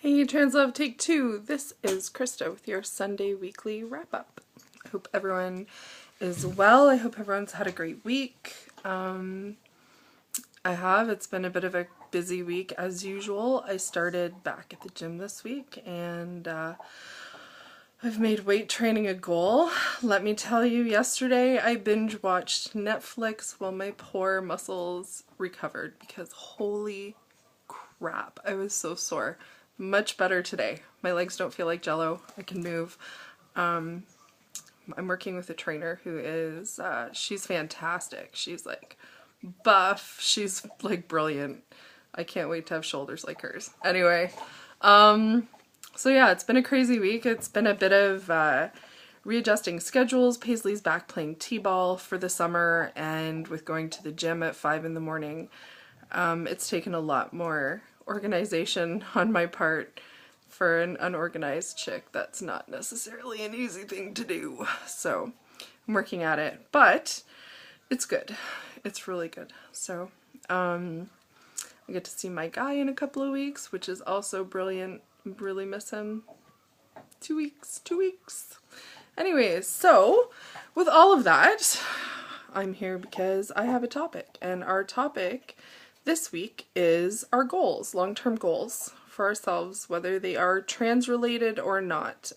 Hey Translove Take Two, this is Krista with your Sunday weekly wrap-up. I hope everyone is well. I hope everyone's had a great week. It's been a bit of a busy week as usual. I started back at the gym this week and I've made weight training a goal. Let me tell you, yesterday I binge watched Netflix while my poor muscles recovered because holy crap, I was so sore. Much better today. My legs don't feel like jello. I can move. I'm working with a trainer who is, she's fantastic. She's like buff. She's like brilliant. I can't wait to have shoulders like hers. Anyway, so yeah, it's been a crazy week. It's been a bit of readjusting schedules. Paisley's back playing t-ball for the summer, and with going to the gym at 5 in the morning, it's taken a lot more organization on my part. For an unorganized chick, that's not necessarily an easy thing to do. So I'm working at it, but it's good. It's really good. So I get to see my guy in a couple of weeks, which is also brilliant. Really miss him. 2 weeks. Anyways, so with all of that, I'm here because I have a topic, and our topic this week is our goals, long-term goals for ourselves, whether they are trans-related or not.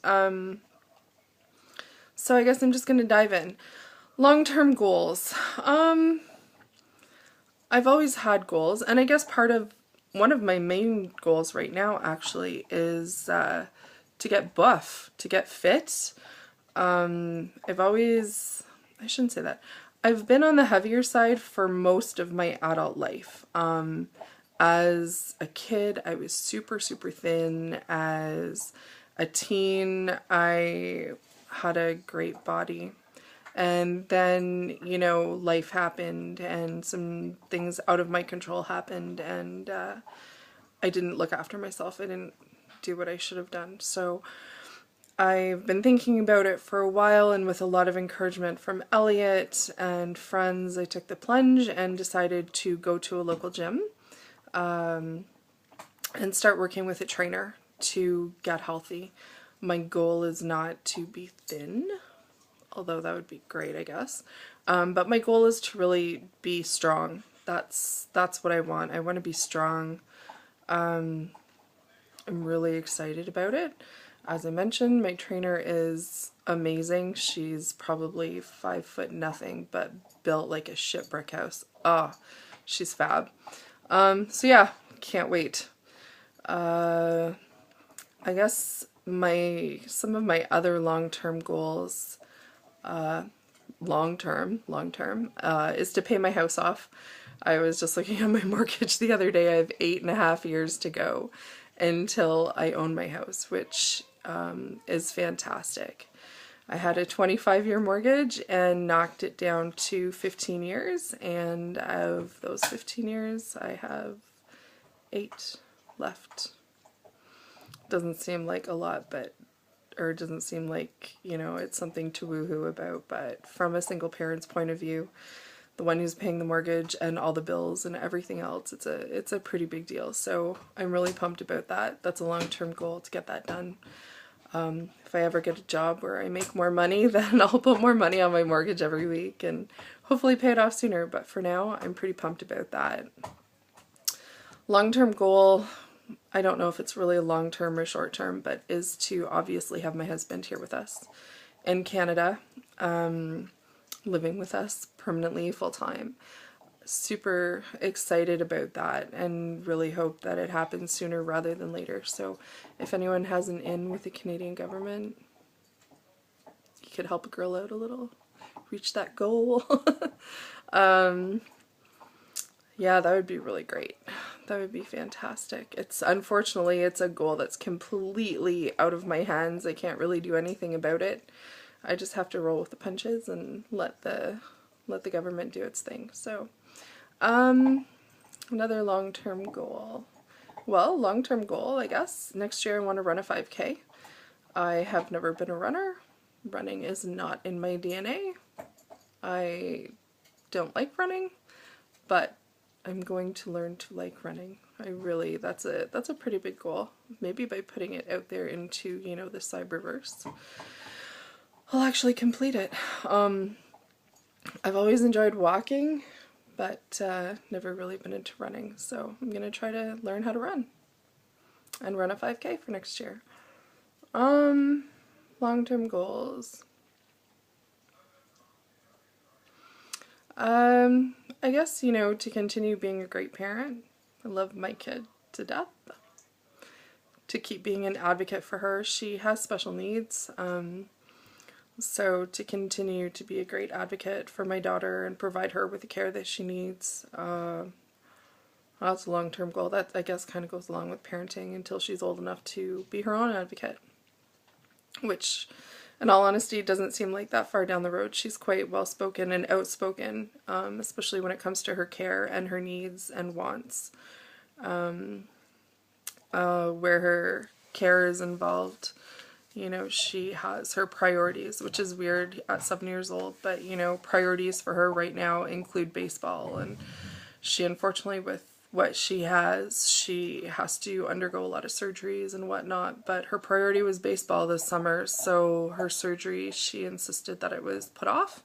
So I guess I'm just going to dive in. Long-term goals. I've always had goals, and I guess one of my main goals right now actually is to get buff, to get fit. I shouldn't say that. I've been on the heavier side for most of my adult life. As a kid, I was super thin. As a teen, I had a great body. And then, you know, life happened and some things out of my control happened, and I didn't look after myself. I didn't do what I should have done. So I've been thinking about it for a while, and with a lot of encouragement from Elliot and friends, I took the plunge and decided to go to a local gym and start working with a trainer to get healthy. My goal is not to be thin, although that would be great, I guess. But my goal is to really be strong. That's what I want. I want to be strong. I'm really excited about it. As I mentioned, my trainer is amazing. She's probably 5 foot nothing, but built like a shit brick house. Oh, she's fab. So yeah, can't wait. I guess some of my other long-term goals, long-term, is to pay my house off. I was just looking at my mortgage the other day. I have 8.5 years to go until I own my house, which is fantastic. I had a 25-year mortgage and knocked it down to 15 years, and of those 15 years, I have 8 left. Doesn't seem like a lot, or it doesn't seem like, you know, it's something to woohoo about, but from a single parent's point of view, the one who's paying the mortgage and all the bills and everything else, it's a pretty big deal. So I'm really pumped about that. That's a long-term goal to get that done. If I ever get a job where I make more money, then I'll put more money on my mortgage every week and hopefully pay it off sooner. But for now, I'm pretty pumped about that. Long-term goal, I don't know if it's really a long-term or short-term, but is to obviously have my husband here with us in Canada, living with us permanently, full-time. Super excited about that and really hope that it happens sooner rather than later. So if anyone has an in with the Canadian government, you could help a girl out a little, reach that goal. Yeah, that would be really great. That would be fantastic. Unfortunately, it's a goal that's completely out of my hands. I can't really do anything about it. I just have to roll with the punches and let the government do its thing. So another long-term goal. Well, long-term goal, I guess. Next year I want to run a 5K. I have never been a runner. Running is not in my DNA. I don't like running, but I'm going to learn to like running. That's a pretty big goal. Maybe by putting it out there into, you know, the cyberverse, I'll actually complete it. I've always enjoyed walking, but never really been into running, so I'm gonna try to learn how to run and run a 5K for next year. Long-term goals. I guess, you know, to continue being a great parent. I love my kid to death. To keep being an advocate for her. She has special needs, so to continue to be a great advocate for my daughter and provide her with the care that she needs. That's a long-term goal. That, I guess, kind of goes along with parenting until she's old enough to be her own advocate. Which, in all honesty, doesn't seem like that far down the road. She's quite well-spoken and outspoken, especially when it comes to her care and her needs and wants. Where her care is involved, you know, she has her priorities, which is weird at 7 years old, but, you know, priorities for her right now include baseball, and she, unfortunately, with what she has to undergo a lot of surgeries and whatnot, but her priority was baseball this summer, so her surgery, she insisted that it was put off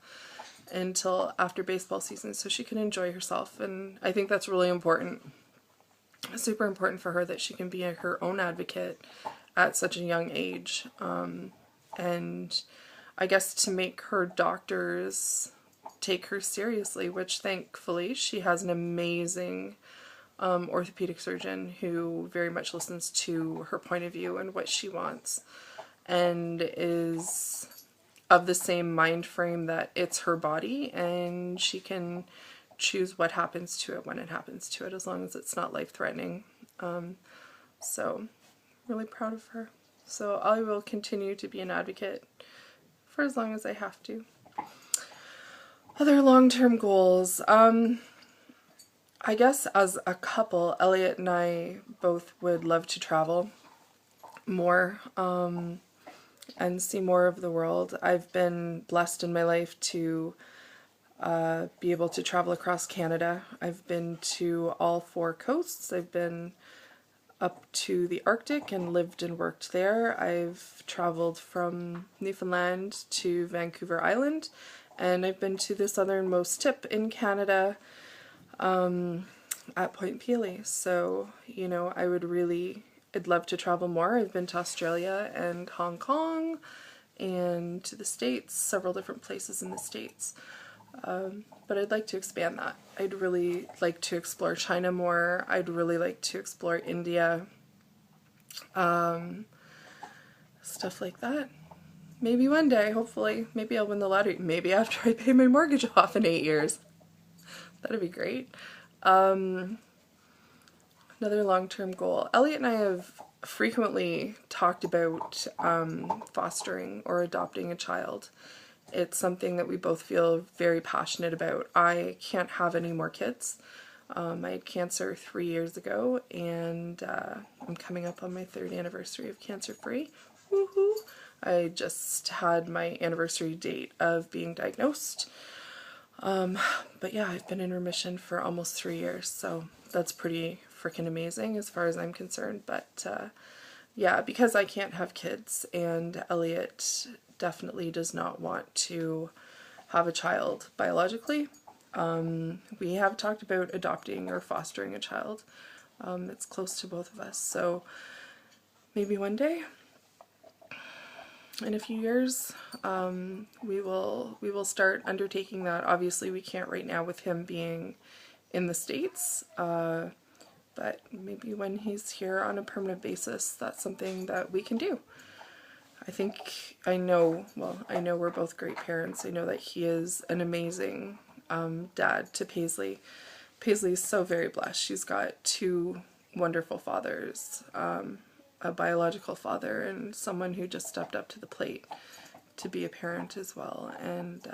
until after baseball season so she can enjoy herself, and I think that's really important. Super important for her that she can be her own advocate at such a young age, and I guess to make her doctors take her seriously, which thankfully she has an amazing orthopedic surgeon who very much listens to her point of view and what she wants, and is of the same mind frame that it's her body and she can choose what happens to it when it happens to it, as long as it's not life-threatening. So really proud of her. So I will continue to be an advocate for as long as I have to. Other long-term goals. I guess as a couple, Elliot and I both would love to travel more and see more of the world. I've been blessed in my life to be able to travel across Canada. I've been to all 4 coasts. I've been up to the Arctic and lived and worked there. I've traveled from Newfoundland to Vancouver Island, and I've been to the southernmost tip in Canada at Point Pelee. So, you know, I'd love to travel more. I've been to Australia and Hong Kong and to the States, several different places in the States. But I'd like to expand that. I'd really like to explore China more. I'd really like to explore India. Stuff like that. Maybe one day, hopefully. Maybe I'll win the lottery. Maybe after I pay my mortgage off in 8 years. That'd be great. Another long-term goal. Elliot and I have frequently talked about fostering or adopting a child. It's something that we both feel very passionate about. I can't have any more kids. I had cancer 3 years ago, and I'm coming up on my 3rd anniversary of cancer-free. Woohoo! I just had my anniversary date of being diagnosed. But yeah, I've been in remission for almost 3 years, so that's pretty freaking amazing as far as I'm concerned. But yeah, because I can't have kids, and Elliot definitely does not want to have a child biologically, we have talked about adopting or fostering a child. It's close to both of us, so maybe one day, in a few years, we will start undertaking that. Obviously we can't right now with him being in the States, but maybe when he's here on a permanent basis, that's something that we can do. I know we're both great parents. I know that he is an amazing dad to Paisley. Paisley is so very blessed. She's got 2 wonderful fathers, a biological father and someone who just stepped up to the plate to be a parent as well. And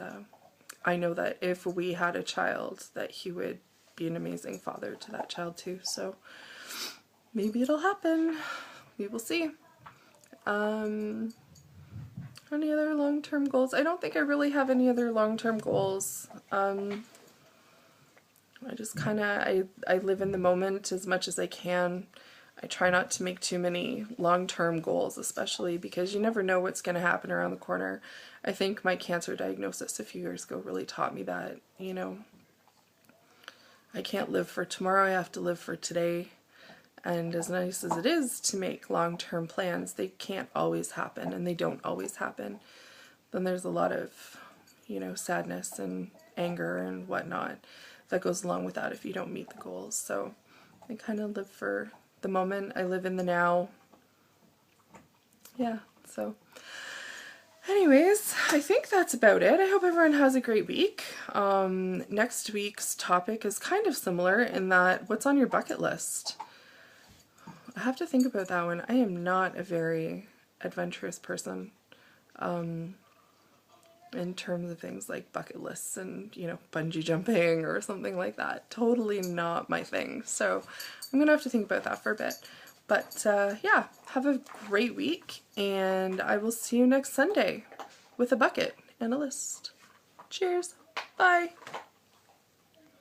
I know that if we had a child, that he would be an amazing father to that child too. So maybe it'll happen. We will see. Any other long-term goals? I don't think I really have any other long-term goals. I just kind of, I live in the moment as much as I can. I try not to make too many long-term goals, especially because you never know what's going to happen around the corner. I think my cancer diagnosis a few years ago really taught me that, you know, I can't live for tomorrow, I have to live for today. And as nice as it is to make long-term plans, they can't always happen, and they don't always happen. Then there's a lot of, you know, sadness and anger and whatnot that goes along with that if you don't meet the goals. So I kind of live for the moment. I live in the now. Yeah, so anyways, I think that's about it. I hope everyone has a great week. Next week's topic is kind of similar in that, what's on your bucket list? I have to think about that one. I am not a very adventurous person in terms of things like bucket lists and, you know, bungee jumping or something like that. Totally not my thing. So I'm gonna have to think about that for a bit. But yeah, have a great week, and I will see you next Sunday with a bucket and a list. Cheers. Bye.